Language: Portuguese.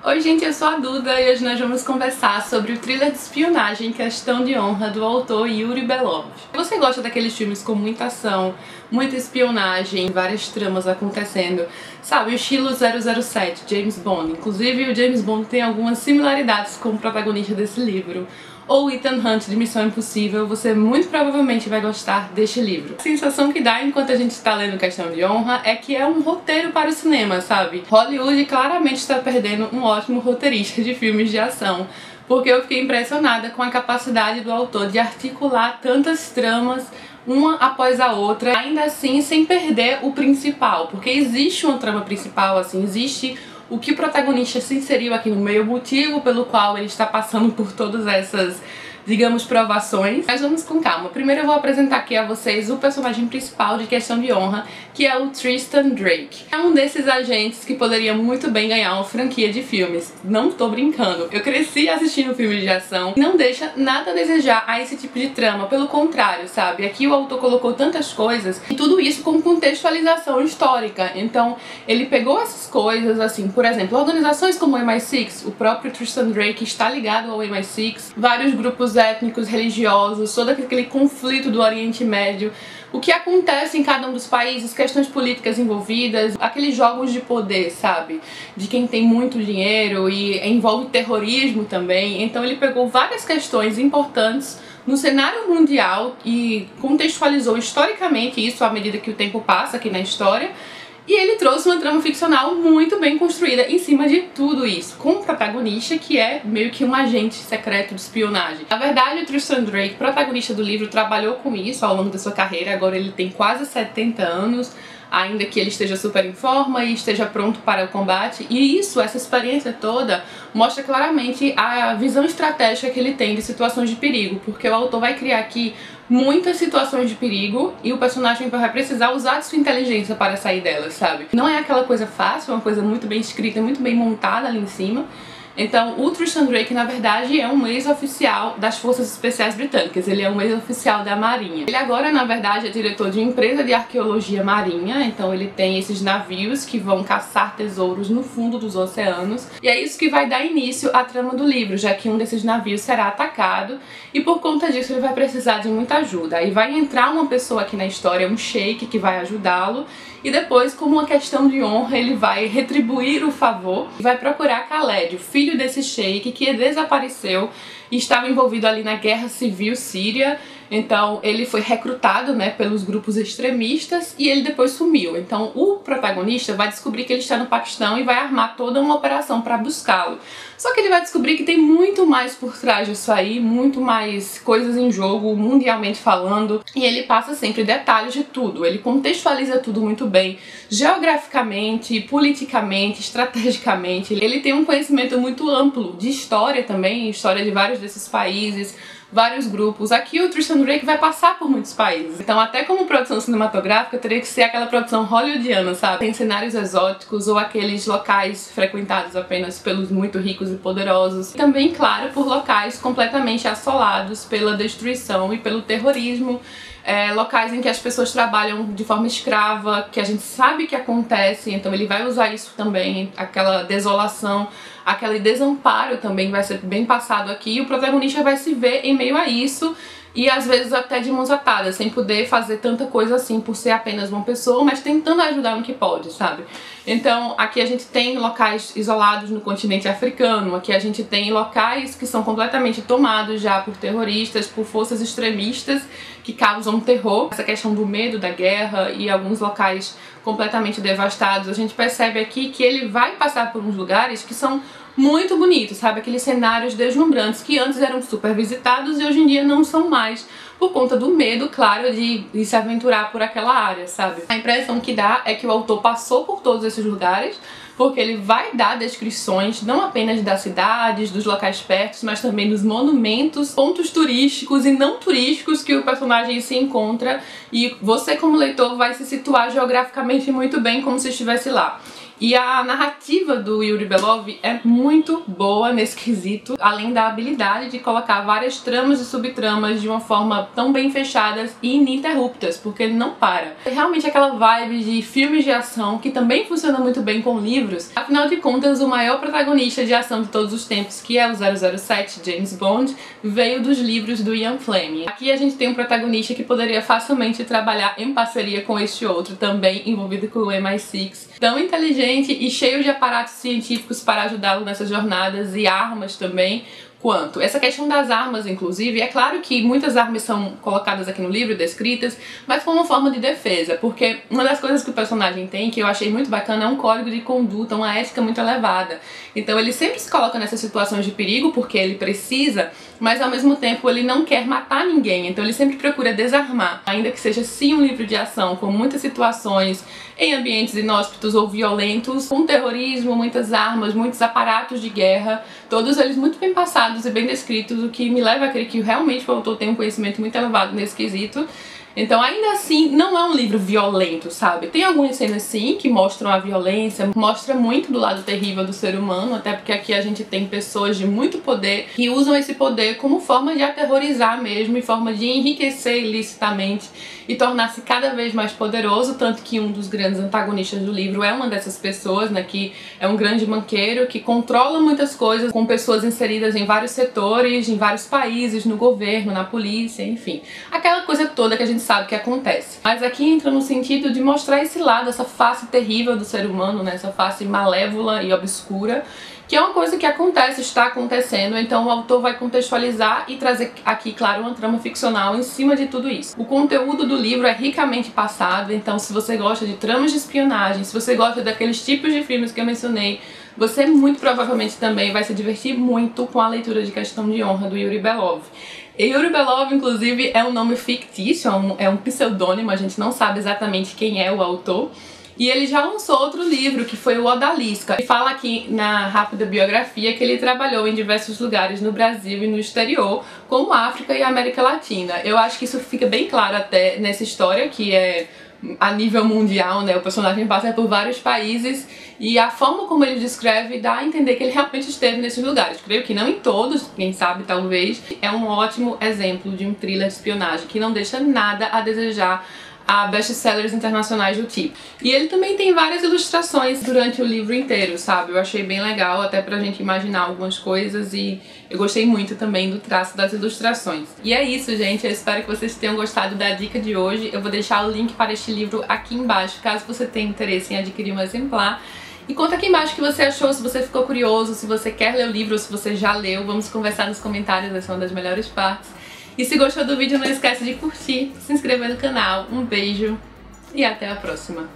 Oi gente, eu sou a Duda e hoje nós vamos conversar sobre o thriller de espionagem Questão de Honra do autor Yuri Belov. Você gosta daqueles filmes com muita ação, muita espionagem, várias tramas acontecendo, sabe, o estilo 007, James Bond. Inclusive o James Bond tem algumas similaridades com o protagonista desse livro. Ou Ethan Hunt de Missão Impossível, você muito provavelmente vai gostar deste livro. A sensação que dá enquanto a gente está lendo Questão de Honra é que é um roteiro para o cinema, sabe? Hollywood claramente está perdendo um ótimo roteirista de filmes de ação, porque eu fiquei impressionada com a capacidade do autor de articular tantas tramas uma após a outra, ainda assim sem perder o principal, porque existe uma trama principal, assim, existe o que o protagonista se inseriu aqui no meio, o motivo pelo qual ele está passando por todas essas, digamos, provações. Mas vamos com calma. Primeiro eu vou apresentar aqui a vocês o personagem principal de Questão de Honra, que é o Tristan Drake. É um desses agentes que poderia muito bem ganhar uma franquia de filmes. Não tô brincando. Eu cresci assistindo filmes de ação e não deixa nada a desejar a esse tipo de trama. Pelo contrário, sabe? Aqui o autor colocou tantas coisas e tudo isso com contextualização histórica. Então ele pegou essas coisas, assim, por exemplo, organizações como o MI6, o próprio Tristan Drake está ligado ao MI6, vários grupos étnicos, religiosos, todo aquele conflito do Oriente Médio, o que acontece em cada um dos países, questões políticas envolvidas, aqueles jogos de poder, sabe? De quem tem muito dinheiro e envolve terrorismo também. Então ele pegou várias questões importantes no cenário mundial e contextualizou historicamente isso à medida que o tempo passa aqui na história. E ele trouxe uma trama ficcional muito bem construída em cima de tudo isso, com um protagonista que é meio que um agente secreto de espionagem. Na verdade, o Tristan Drake, protagonista do livro, trabalhou com isso ao longo da sua carreira. Agora ele tem quase 70 anos, ainda que ele esteja super em forma e esteja pronto para o combate. E isso, essa experiência toda, mostra claramente a visão estratégica que ele tem de situações de perigo, porque o autor vai criar aqui muitas situações de perigo e o personagem vai precisar usar de sua inteligência para sair delas, sabe? Não é aquela coisa fácil, é uma coisa muito bem escrita, muito bem montada ali em cima. Então, o Tristan Drake, na verdade, é um ex-oficial das Forças Especiais Britânicas. Ele é um ex-oficial da Marinha. Ele agora, na verdade, é diretor de empresa de arqueologia marinha. Então, ele tem esses navios que vão caçar tesouros no fundo dos oceanos. E é isso que vai dar início à trama do livro, já que um desses navios será atacado. E por conta disso, ele vai precisar de muita ajuda. Aí vai entrar uma pessoa aqui na história, um sheik, que vai ajudá-lo. E depois, como uma questão de honra, ele vai retribuir o favor e vai procurar Khaled, o filho desse sheik que desapareceu e estava envolvido ali na guerra civil síria. Então ele foi recrutado, né, pelos grupos extremistas e ele depois sumiu. Então o protagonista vai descobrir que ele está no Paquistão e vai armar toda uma operação para buscá-lo. Só que ele vai descobrir que tem muito mais por trás disso aí, muito mais coisas em jogo, mundialmente falando. E ele passa sempre detalhes de tudo, ele contextualiza tudo muito bem, geograficamente, politicamente, estrategicamente. Ele tem um conhecimento muito amplo de história também, história de vários desses países, vários grupos. Aqui o Tristan Drake vai passar por muitos países. Então até como produção cinematográfica teria que ser aquela produção hollywoodiana, sabe? Tem cenários exóticos ou aqueles locais frequentados apenas pelos muito ricos e poderosos. E também, claro, por locais completamente assolados pela destruição e pelo terrorismo. Locais em que as pessoas trabalham de forma escrava, que a gente sabe que acontece, então ele vai usar isso também, aquela desolação, aquele desamparo também vai ser bem passado aqui, e o protagonista vai se ver em meio a isso e às vezes até de mãos atadas, sem poder fazer tanta coisa assim por ser apenas uma pessoa, mas tentando ajudar no que pode, sabe? Então aqui a gente tem locais isolados no continente africano, aqui a gente tem locais que são completamente tomados já por terroristas, por forças extremistas que causam terror. Essa questão do medo da guerra e alguns locais completamente devastados, a gente percebe aqui que ele vai passar por uns lugares que são muito bonitos, sabe? Aqueles cenários deslumbrantes que antes eram super visitados e hoje em dia não são mais, por conta do medo, claro, de se aventurar por aquela área, sabe? A impressão que dá é que o autor passou por todos esses lugares, porque ele vai dar descrições não apenas das cidades, dos locais perto, mas também dos monumentos, pontos turísticos e não turísticos que o personagem se encontra, e você como leitor vai se situar geograficamente muito bem como se estivesse lá. E a narrativa do Yuri Belov é muito boa nesse quesito, além da habilidade de colocar várias tramas e subtramas de uma forma tão bem fechadas e ininterruptas, porque ele não para. É realmente aquela vibe de filmes de ação que também funciona muito bem com livros. Afinal de contas, o maior protagonista de ação de todos os tempos, que é o 007, James Bond, veio dos livros do Ian Fleming. Aqui a gente tem um protagonista que poderia facilmente trabalhar em parceria com este outro, também envolvido com o MI6, tão inteligente e cheio de aparatos científicos para ajudá-lo nessas jornadas e armas também. Quanto essa questão das armas, inclusive, é claro que muitas armas são colocadas aqui no livro, descritas, mas como uma forma de defesa, porque uma das coisas que o personagem tem, que eu achei muito bacana, é um código de conduta, uma ética muito elevada. Então ele sempre se coloca nessas situações de perigo, porque ele precisa, mas ao mesmo tempo ele não quer matar ninguém, então ele sempre procura desarmar. Ainda que seja sim um livro de ação, com muitas situações em ambientes inóspitos ou violentos, com terrorismo, muitas armas, muitos aparatos de guerra, todos eles muito bem passados e bem descritos, o que me leva a crer que realmente o autor tem um conhecimento muito elevado nesse quesito. Então, ainda assim, não é um livro violento, sabe? Tem algumas cenas, sim, que mostram a violência, mostra muito do lado terrível do ser humano, até porque aqui a gente tem pessoas de muito poder que usam esse poder como forma de aterrorizar mesmo, e forma de enriquecer ilicitamente e tornar-se cada vez mais poderoso, tanto que um dos grandes antagonistas do livro é uma dessas pessoas, né, que é um grande banqueiro que controla muitas coisas, com pessoas inseridas em vários setores, em vários países, no governo, na polícia, enfim. Aquela coisa toda que a gente sabe que acontece. Mas aqui entra no sentido de mostrar esse lado, essa face terrível do ser humano, né? Essa face malévola e obscura, que é uma coisa que acontece, está acontecendo, então o autor vai contextualizar e trazer aqui, claro, uma trama ficcional em cima de tudo isso. O conteúdo do livro é ricamente passado, então se você gosta de tramas de espionagem, se você gosta daqueles tipos de filmes que eu mencionei, você muito provavelmente também vai se divertir muito com a leitura de Questão de Honra do Yuri Belov. Yuri Belov, inclusive, é um nome fictício, é um pseudônimo, a gente não sabe exatamente quem é o autor. E ele já lançou outro livro, que foi o Odalisca. Ele fala aqui na rápida biografia que ele trabalhou em diversos lugares no Brasil e no exterior, como África e América Latina. Eu acho que isso fica bem claro até nessa história, que é a nível mundial, né? O personagem passa por vários países e a forma como ele descreve dá a entender que ele realmente esteve nesses lugares. Creio que não em todos, quem sabe, talvez. É um ótimo exemplo de um thriller de espionagem que não deixa nada a desejar a best-sellers internacionais do tipo. E ele também tem várias ilustrações durante o livro inteiro, sabe? Eu achei bem legal, até pra gente imaginar algumas coisas, e eu gostei muito também do traço das ilustrações. E é isso, gente. Eu espero que vocês tenham gostado da dica de hoje. Eu vou deixar o link para este livro aqui embaixo, caso você tenha interesse em adquirir um exemplar. E conta aqui embaixo o que você achou, se você ficou curioso, se você quer ler o livro ou se você já leu. Vamos conversar nos comentários, essa é uma das melhores partes. E se gostou do vídeo, não esquece de curtir, se inscrever no canal. Um beijo e até a próxima!